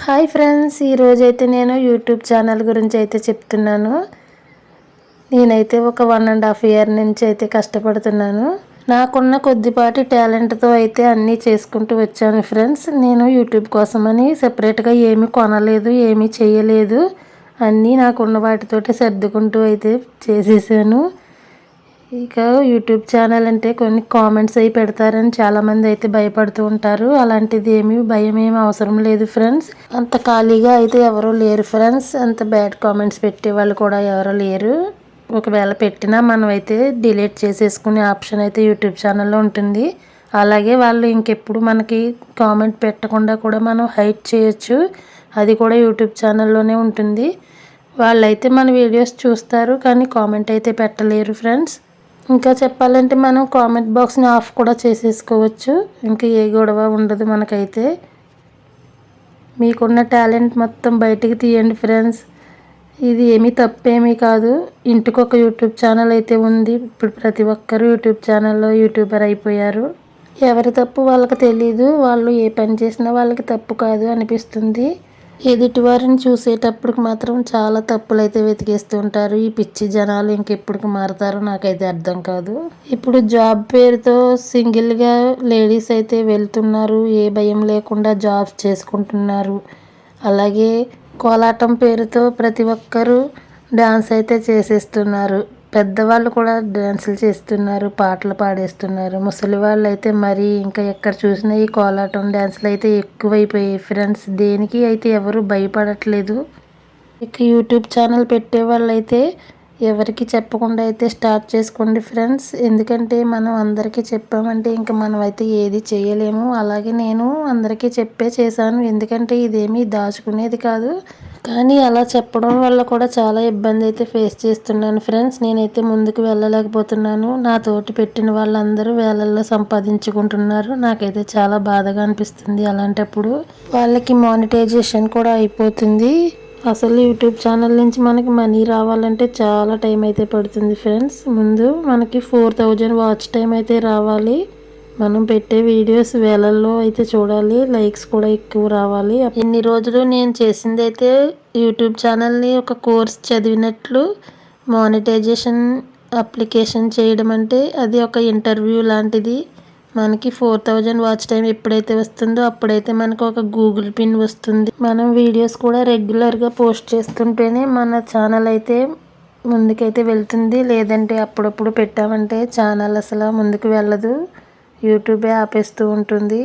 Hi friends, ఈరోజైతే నేను YouTube channel గురించి అయితే చెప్తున్నాను. నేనైతే ఒక 1.5 ఇయర్ నుంచి అయితే కష్టపడుతున్నాను. నాకున్న కొద్దిపాటి టాలెంట్తో అయితే అన్నీ చేసుకుంటూ వచ్చాను ఫ్రెండ్స్. నేను యూట్యూబ్ కోసమని సెపరేట్గా ఏమీ కొనలేదు, ఏమీ చేయలేదు. అన్నీ నాకున్న వాటితోటి సర్దుకుంటూ అయితే చేసేసాను. ఇక యూట్యూబ్ ఛానల్ అంటే కొన్ని కామెంట్స్ అవి పెడతారని చాలామంది అయితే భయపడుతూ ఉంటారు. అలాంటిది భయం ఏమి అవసరం లేదు ఫ్రెండ్స్. అంత ఖాళీగా అయితే ఎవరూ లేరు ఫ్రెండ్స్. అంత బ్యాడ్ కామెంట్స్ పెట్టే వాళ్ళు కూడా ఎవరూ లేరు. ఒకవేళ పెట్టినా మనం అయితే డిలీట్ చేసేసుకునే ఆప్షన్ అయితే యూట్యూబ్ ఛానల్లో ఉంటుంది. అలాగే వాళ్ళు ఇంకెప్పుడు మనకి కామెంట్ పెట్టకుండా కూడా మనం హైడ్ చేయొచ్చు. అది కూడా యూట్యూబ్ ఛానల్లోనే ఉంటుంది. వాళ్ళైతే మన వీడియోస్ చూస్తారు కానీ కామెంట్ అయితే పెట్టలేరు ఫ్రెండ్స్. ఇంకా చెప్పాలంటే మనం కామెంట్ బాక్స్ని ఆఫ్ కూడా చేసేసుకోవచ్చు. ఇంకా ఏ గొడవ ఉండదు మనకైతే. మీకున్న టాలెంట్ మొత్తం బయటికి తీయండి ఫ్రెండ్స్. ఇది ఏమీ తప్పేమీ కాదు. ఇంటికి ఒక యూట్యూబ్ ఛానల్ అయితే ఉంది. ఇప్పుడు ప్రతి ఒక్కరు యూట్యూబ్ ఛానల్లో యూట్యూబర్ అయిపోయారు. ఎవరి తప్పు వాళ్ళకి తెలీదు. వాళ్ళు ఏ పని చేసినా వాళ్ళకి తప్పు కాదు అనిపిస్తుంది. ఎదుటి వారిని చూసేటప్పటికి మాత్రం చాలా తప్పులు అయితే వెతికేస్తూ ఉంటారు. ఈ పిచ్చి జనాలు ఇంకెప్పటికి మారుతారో నాకైతే అర్థం కాదు. ఇప్పుడు జాబ్ పేరుతో సింగిల్గా లేడీస్ అయితే వెళ్తున్నారు. ఏ భయం లేకుండా జాబ్స్ చేసుకుంటున్నారు. అలాగే కోలాటం పేరుతో ప్రతి ఒక్కరూ డాన్స్ అయితే చేసేస్తున్నారు. పెద్దవాళ్ళు కూడా డాన్సులు చేస్తున్నారు, పాటలు పాడేస్తున్నారు. ముసలి వాళ్ళు అయితే మరీ ఇంకా ఎక్కడ చూసినా ఈ కోలాటం డాన్సులు అయితే ఎక్కువైపోయాయి ఫ్రెండ్స్. దేనికి అయితే ఎవరు భయపడట్లేదు. ఇక యూట్యూబ్ ఛానల్ పెట్టే వాళ్ళు అయితే ఎవరికి చెప్పకుండా అయితే స్టార్ట్ చేసుకోండి ఫ్రెండ్స్. ఎందుకంటే మనం అందరికీ చెప్పామంటే ఇంకా మనం అయితే ఏది చేయలేము. అలాగే నేను అందరికీ చేశాను. ఎందుకంటే ఇదేమీ దాచుకునేది కాదు. కానీ అలా చెప్పడం వల్ల కూడా చాలా ఇబ్బంది అయితే ఫేస్ చేస్తున్నాను ఫ్రెండ్స్. నేనైతే ముందుకు వెళ్ళలేకపోతున్నాను. నా తోటి పెట్టిన వాళ్ళందరూ వేలల్లో సంపాదించుకుంటున్నారు. నాకైతే చాలా బాధగా అనిపిస్తుంది. అలాంటప్పుడు వాళ్ళకి మానిటైజేషన్ కూడా అయిపోతుంది. అసలు యూట్యూబ్ ఛానల్ నుంచి మనకి మనీ రావాలంటే చాలా టైం అయితే పడుతుంది ఫ్రెండ్స్. ముందు మనకి 4000 వాచ్ టైం అయితే రావాలి. మనం పెట్టే వీడియోస్ వేలల్లో అయితే చూడాలి. లైక్స్ కూడా ఎక్కువ రావాలి. ఇన్ని రోజులు నేను చేసింది అయితే యూట్యూబ్ ఛానల్ని ఒక కోర్స్ చదివినట్లు మానిటైజేషన్ అప్లికేషన్ చేయడం అంటే అది ఒక ఇంటర్వ్యూ లాంటిది. మనకి 4000 వాచ్ టైం ఎప్పుడైతే వస్తుందో అప్పుడైతే మనకు ఒక గూగుల్ పిన్ వస్తుంది. మనం వీడియోస్ కూడా రెగ్యులర్గా పోస్ట్ చేస్తుంటేనే మన ఛానల్ అయితే ముందుకైతే వెళ్తుంది. లేదంటే అప్పుడప్పుడు పెట్టామంటే ఛానల్ అసలు ముందుకు వెళ్ళదు. యూట్యూబే ఆపేస్తూ ఉంటుంది.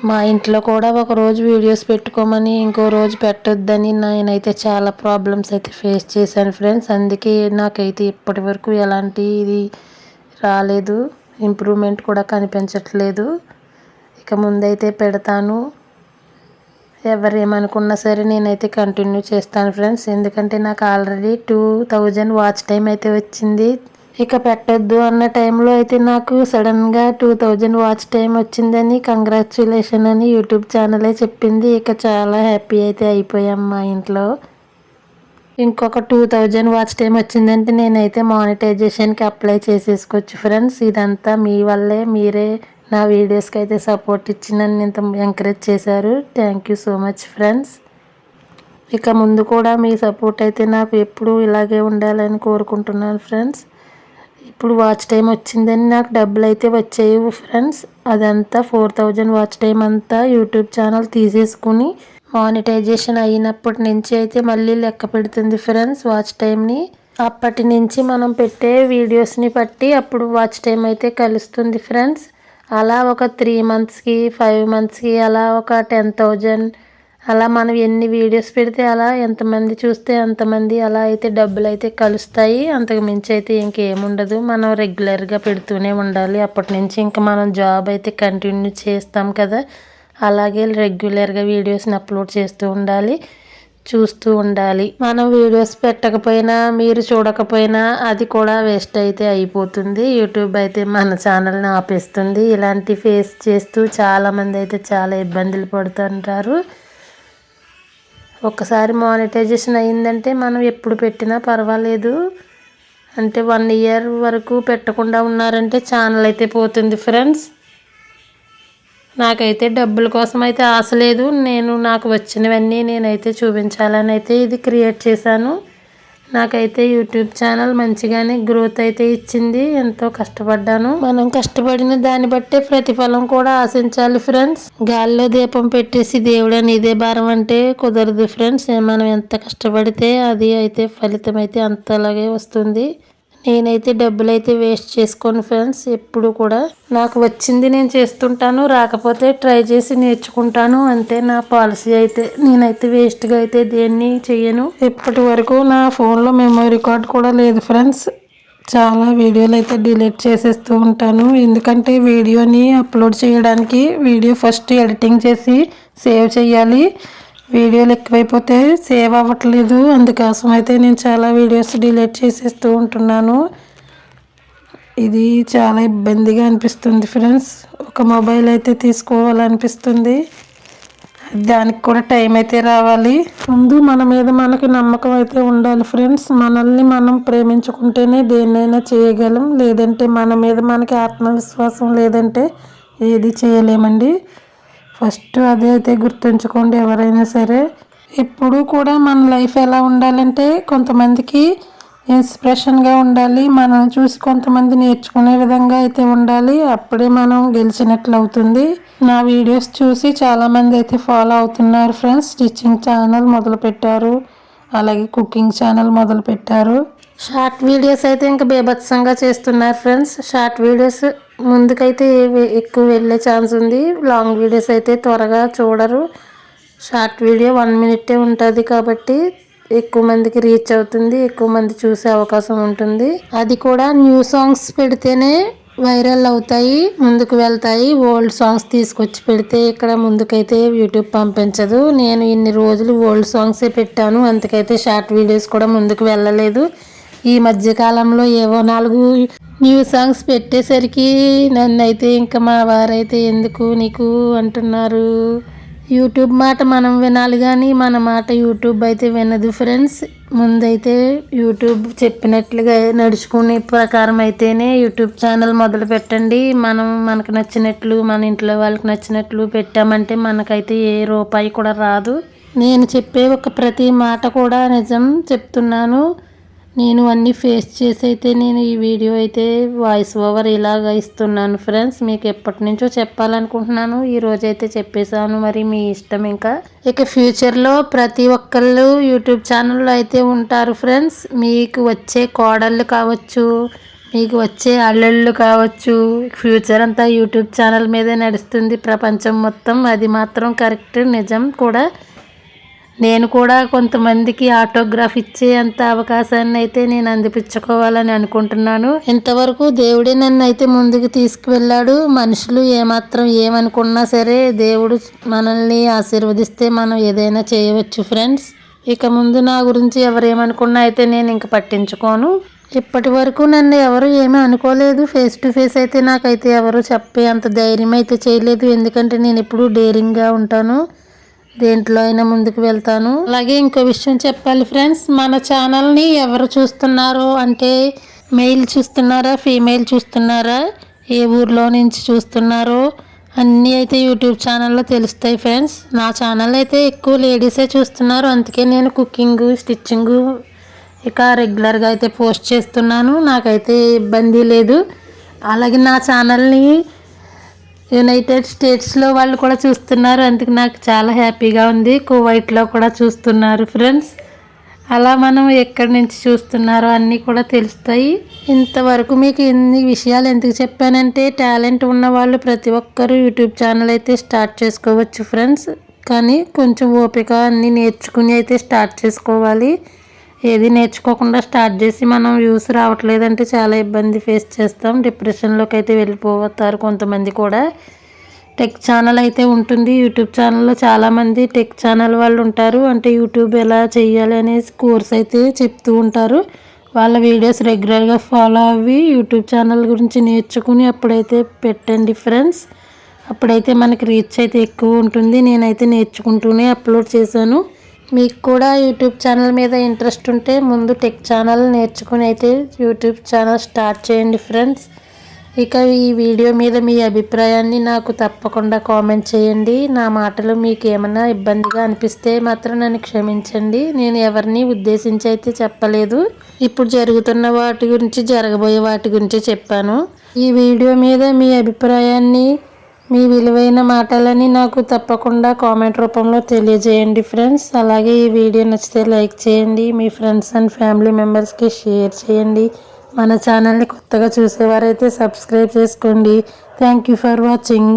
మా ఇంట్లో కూడా ఒకరోజు వీడియోస్ పెట్టుకోమని ఇంకో రోజు పెట్టొద్దని నేనైతే చాలా ప్రాబ్లమ్స్ అయితే ఫేస్ చేశాను ఫ్రెండ్స్. అందుకే నాకైతే ఇప్పటి వరకు ఎలాంటి ఇది రాలేదు. ఇంప్రూవ్మెంట్ కూడా కనిపించట్లేదు. ఇక ముందైతే పెడతాను. ఎవరేమనుకున్నా సరే నేనైతే కంటిన్యూ చేస్తాను ఫ్రెండ్స్. ఎందుకంటే నాకు ఆల్రెడీ 2000 వాచ్ టైం అయితే వచ్చింది. ఇక పెట్టొద్దు అన్న టైంలో అయితే నాకు సడన్గా 2000 వాచ్ టైం వచ్చిందని కంగ్రాచ్యులేషన్ అని యూట్యూబ్ ఛానలే చెప్పింది. ఇక చాలా హ్యాపీ అయితే అయిపోయాం మా ఇంట్లో. ఇంకొక 2000 వాచ్ టైం వచ్చిందంటే నేనైతే మానిటైజేషన్కి అప్లై చేసేసుకోవచ్చు ఫ్రెండ్స్. ఇదంతా మీ వల్లే. మీరే నా వీడియోస్కి అయితే సపోర్ట్ ఇచ్చి నన్ను ఇంత ఎంకరేజ్ చేశారు. Thank you so much friends. ఇక ముందు కూడా మీ సపోర్ట్ అయితే నాకు ఎప్పుడూ ఇలాగే ఉండాలని కోరుకుంటున్నాను ఫ్రెండ్స్. ఇప్పుడు వాచ్ టైం వచ్చిందని నాకు డబ్బులు అయితే వచ్చాయి ఫ్రెండ్స్. అదంతా 4000 వాచ్ టైం అంతా యూట్యూబ్ ఛానల్ తీసేసుకుని మానిటైజేషన్ అయినప్పటి నుంచి అయితే మళ్ళీ లెక్క పెడుతుంది ఫ్రెండ్స్ వాచ్ టైంని. అప్పటి నుంచి మనం పెట్టే వీడియోస్ని బట్టి అప్పుడు వాచ్ టైం అయితే కలుస్తుంది ఫ్రెండ్స్. అలా ఒక 3 మంత్స్కి 5 మంత్స్కి అలా ఒక 10,000 అలా మనం ఎన్ని వీడియోస్ పెడితే అలా ఎంతమంది చూస్తే అంతమంది అలా అయితే డబ్బులు అయితే కలుస్తాయి. అంతకు మించి అయితే ఇంకేముండదు. మనం రెగ్యులర్గా పెడుతూనే ఉండాలి. అప్పటి నుంచి ఇంకా మనం జాబ్ అయితే కంటిన్యూ చేస్తాం కదా. అలాగే రెగ్యులర్గా వీడియోస్ని అప్లోడ్ చేస్తూ ఉండాలి, చూస్తూ ఉండాలి. మనం వీడియోస్ పెట్టకపోయినా మీరు చూడకపోయినా అది కూడా వేస్ట్ అయితే అయిపోతుంది. యూట్యూబ్ అయితే మన ఛానల్ని ఆపేస్తుంది. ఇలాంటి ఫేస్ చేస్తూ చాలామంది అయితే చాలా ఇబ్బందులు పడుతుంటారు. ఒక్కసారి మానిటైజేషన్ అయ్యిందంటే మనం ఎప్పుడు పెట్టినా పర్వాలేదు. అంటే 1 ఇయర్ వరకు పెట్టకుండా ఉన్నారంటే ఛానల్ అయితే పోతుంది ఫ్రెండ్స్. నాకైతే డబ్బుల కోసం అయితే ఆశ లేదు. నాకు వచ్చినవన్నీ నేనైతే చూపించాలని అయితే ఇది క్రియేట్ చేశాను. నాకైతే యూట్యూబ్ ఛానల్ మంచిగానే గ్రోత్ అయితే ఇచ్చింది. ఎంతో కష్టపడ్డాను. మనం కష్టపడిన దాన్ని బట్టే ప్రతిఫలం కూడా ఆశించాలి ఫ్రెండ్స్. గాల్లో దీపం పెట్టేసి దేవుడని ఇదే భారం అంటే కుదరదు ఫ్రెండ్స్. మనం ఎంత కష్టపడితే అది అయితే ఫలితం అయితే అంతలాగే వస్తుంది. నేనైతే డబ్బులు అయితే వేస్ట్ చేసుకోను ఫ్రెండ్స్. ఎప్పుడు కూడా నాకు వచ్చింది నేను చేస్తుంటాను, రాకపోతే ట్రై చేసి నేర్చుకుంటాను, అంతే నా పాలసీ అయితే. నేనైతే వేస్ట్గా అయితే దేన్ని చెయ్యను. ఇప్పటి వరకు నా ఫోన్లో మెమరీ కార్డ్ కూడా లేదు ఫ్రెండ్స్. చాలా వీడియోలు అయితే డిలీట్ చేసేస్తూ ఉంటాను. ఎందుకంటే వీడియోని అప్లోడ్ చేయడానికి వీడియో ఫస్ట్ ఎడిటింగ్ చేసి సేవ్ చేయాలి. వీడియోలు ఎక్కువైపోతే సేవ్ అవ్వట్లేదు. అందుకోసం అయితే నేను చాలా వీడియోస్ డిలీట్ చేసేస్తూ ఉంటున్నాను. ఇది చాలా ఇబ్బందిగా అనిపిస్తుంది ఫ్రెండ్స్. ఒక మొబైల్ అయితే తీసుకోవాలనిపిస్తుంది. దానికి కూడా టైం అయితే రావాలి. ముందు మన మీద మనకి నమ్మకం అయితే ఉండాలి ఫ్రెండ్స్. మనల్ని మనం ప్రేమించుకుంటేనే దేన్నైనా చేయగలం. లేదంటే మన మీద మనకి ఆత్మవిశ్వాసం లేదంటే ఏది చేయలేమండి. ఫస్ట్ అదే అయితే గుర్తుంచుకోండి ఎవరైనా సరే. ఎప్పుడు కూడా మన లైఫ్ ఎలా ఉండాలంటే కొంతమందికి ఇన్స్పిరేషన్గా ఉండాలి. మనం చూసి కొంతమంది నేర్చుకునే విధంగా అయితే ఉండాలి. అప్పుడే మనం గెలిచినట్లు అవుతుంది. నా వీడియోస్ చూసి చాలామంది అయితే ఫాలో అవుతున్నారు ఫ్రెండ్స్. స్టిచ్చింగ్ ఛానల్ మొదలుపెట్టారు, అలాగే కుకింగ్ ఛానల్ మొదలుపెట్టారు. షార్ట్ వీడియోస్ అయితే ఇంకా బీభత్సంగా చేస్తున్నారు ఫ్రెండ్స్. షార్ట్ వీడియోస్ ముందుకైతే ఎక్కువ వెళ్ళే ఛాన్స్ ఉంది. లాంగ్ వీడియోస్ అయితే త్వరగా చూడరు. షార్ట్ వీడియో 1 మినిటే ఉంటుంది కాబట్టి ఎక్కువ మందికి రీచ్ అవుతుంది, ఎక్కువ మంది చూసే అవకాశం ఉంటుంది. అది కూడా న్యూ సాంగ్స్ పెడితేనే వైరల్ అవుతాయి, ముందుకు వెళ్తాయి. ఓల్డ్ సాంగ్స్ తీసుకొచ్చి పెడితే ఇక్కడ ముందుకైతే యూట్యూబ్ పంపించదు. నేను ఇన్ని రోజులు ఓల్డ్ సాంగ్సే పెట్టాను, అందుకైతే షార్ట్ వీడియోస్ కూడా ముందుకు వెళ్ళలేదు. ఈ మధ్యకాలంలో ఏవో 4 న్యూ సాంగ్స్ పెట్టేసరికి నన్ను అయితే ఇంకా మా వారైతే ఎందుకు నీకు అంటున్నారు. యూట్యూబ్ మాట మనం వినాలి కానీ మన మాట యూట్యూబ్ అయితే వినదు ఫ్రెండ్స్. ముందైతే యూట్యూబ్ చెప్పినట్లుగా నడుచుకునే ప్రకారం అయితేనే యూట్యూబ్ ఛానల్ మొదలు పెట్టండి. మనకు నచ్చినట్లు మన ఇంట్లో వాళ్ళకి నచ్చినట్లు పెట్టామంటే మనకైతే ఏ రూపాయి కూడా రాదు. నేను చెప్పే ప్రతి మాట కూడా నిజం చెప్తున్నాను. నేను అన్నీ ఫేస్ చేసి అయితే నేను ఈ వీడియో అయితే వాయిస్ ఓవర్ ఇలాగ ఇస్తున్నాను ఫ్రెండ్స్. మీకు ఎప్పటి నుంచో చెప్పాలనుకుంటున్నాను, ఈరోజు అయితే చెప్పేశాను. మరి మీ ఇష్టం. ఇక ఫ్యూచర్లో ప్రతి ఒక్కళ్ళు యూట్యూబ్ ఛానల్లో అయితే ఉంటారు ఫ్రెండ్స్. మీకు వచ్చే కోడళ్ళు కావచ్చు, మీకు వచ్చే అల్లుళ్ళు కావచ్చు, ఫ్యూచర్ అంతా యూట్యూబ్ ఛానల్ మీదే నడుస్తుంది ప్రపంచం మొత్తం. అది మాత్రం కరెక్ట్, నిజం కూడా. నేను కూడా కొంతమందికి ఆటోగ్రాఫ్ ఇచ్చే అంత అవకాశాన్ని అయితే నేను అందిపించుకోవాలని అనుకుంటున్నాను. ఇంతవరకు దేవుడే నన్ను అయితే ముందుకు తీసుకువెళ్ళాడు. మనుషులు ఏమాత్రం ఏమనుకున్నా సరే దేవుడు మనల్ని ఆశీర్వదిస్తే మనం ఏదైనా చేయవచ్చు ఫ్రెండ్స్. ఇక ముందు నా గురించి ఎవరేమనుకున్నా అయితే నేను ఇంక పట్టించుకోను. ఇప్పటి వరకు నన్ను ఎవరు ఏమీ అనుకోలేదు. ఫేస్ టు ఫేస్ అయితే నాకైతే ఎవరు చెప్పే అంత ధైర్యం అయితే చేయలేదు. ఎందుకంటే నేను ఎప్పుడూ డేరింగ్గా ఉంటాను, దేంట్లో అయినా ముందుకు వెళ్తాను. అలాగే ఇంకో విషయం చెప్పాలి ఫ్రెండ్స్. మన ఛానల్ని ఎవరు చూస్తున్నారో అంటే మెయిల్ చూస్తున్నారా, ఫీమేల్ చూస్తున్నారా, ఏ ఊర్లో నుంచి చూస్తున్నారో అన్నీ అయితే యూట్యూబ్ ఛానల్లో తెలుస్తాయి ఫ్రెండ్స్. నా ఛానల్ అయితే ఎక్కువ లేడీసే చూస్తున్నారు. అందుకే నేను కుకింగ్, స్టిచ్చింగ్ ఇక రెగ్యులర్గా అయితే పోస్ట్ చేస్తున్నాను. నాకైతే ఇబ్బంది లేదు. అలాగే నా ఛానల్ని యునైటెడ్ స్టేట్స్లో వాళ్ళు కూడా చూస్తున్నారు. అందుకు నాకు చాలా హ్యాపీగా ఉంది. కువైట్లో కూడా చూస్తున్నారు ఫ్రెండ్స్. అలా మనం ఎక్కడి నుంచి చూస్తున్నారో అన్నీ కూడా తెలుస్తాయి. ఇంతవరకు మీకు ఇన్ని విషయాలు ఎందుకు చెప్పానంటే టాలెంట్ ఉన్న వాళ్ళు ప్రతి ఒక్కరూ యూట్యూబ్ ఛానల్ అయితే స్టార్ట్ చేసుకోవచ్చు ఫ్రెండ్స్. కానీ కొంచెం ఓపిక అన్నీ నేర్చుకుని అయితే స్టార్ట్ చేసుకోవాలి. ఏది నేర్చుకోకుండా స్టార్ట్ చేసి మనం వ్యూస్ రావట్లేదంటే చాలా ఇబ్బంది ఫేస్ చేస్తాం. డిప్రెషన్లోకి అయితే వెళ్ళిపోతారు కొంతమంది కూడా. టెక్ ఛానల్ అయితే ఉంటుంది యూట్యూబ్ ఛానల్లో. చాలామంది టెక్ ఛానల్ వాళ్ళు ఉంటారు. అంటే యూట్యూబ్ ఎలా చేయాలి అనేసి కోర్స్ అయితే చెప్తూ ఉంటారు. వాళ్ళ వీడియోస్ రెగ్యులర్గా ఫాలో అవ్వి యూట్యూబ్ ఛానల్ గురించి నేర్చుకుని అప్పుడైతే పెట్టండి ఫ్రెండ్స్. అప్పుడైతే మనకి రీచ్ అయితే ఎక్కువ ఉంటుంది. నేనైతే నేర్చుకుంటూనే అప్లోడ్ చేశాను. మీకు కూడా యూట్యూబ్ ఛానల్ మీద ఇంట్రెస్ట్ ఉంటే ముందు టెక్ ఛానల్ నేర్చుకుని అయితే యూట్యూబ్ ఛానల్ స్టార్ట్ చేయండి ఫ్రెండ్స్. ఇక ఈ వీడియో మీద మీ అభిప్రాయాన్ని నాకు తప్పకుండా కామెంట్ చేయండి. నా మాటలు మీకు ఏమైనా ఇబ్బందిగా అనిపిస్తే మాత్రం నన్ను క్షమించండి. నేను ఎవరిని ఉద్దేశించి అయితే చెప్పలేదు. ఇప్పుడు జరుగుతున్న వాటి గురించి, జరగబోయే వాటి గురించి చెప్పాను. ఈ వీడియో మీద మీ అభిప్రాయాన్ని, మీ విలువైన మాటలని నాకు తప్పకుండా కామెంట్ రూపంలో తెలియజేయండి ఫ్రెండ్స్. అలాగే ఈ వీడియో నచ్చితే లైక్ చేయండి. మీ ఫ్రెండ్స్ అండ్ ఫ్యామిలీ మెంబర్స్కి షేర్ చేయండి. మన ఛానల్ని కొత్తగా చూసేవారైతే సబ్స్క్రైబ్ చేసుకోండి. Thank you for watching.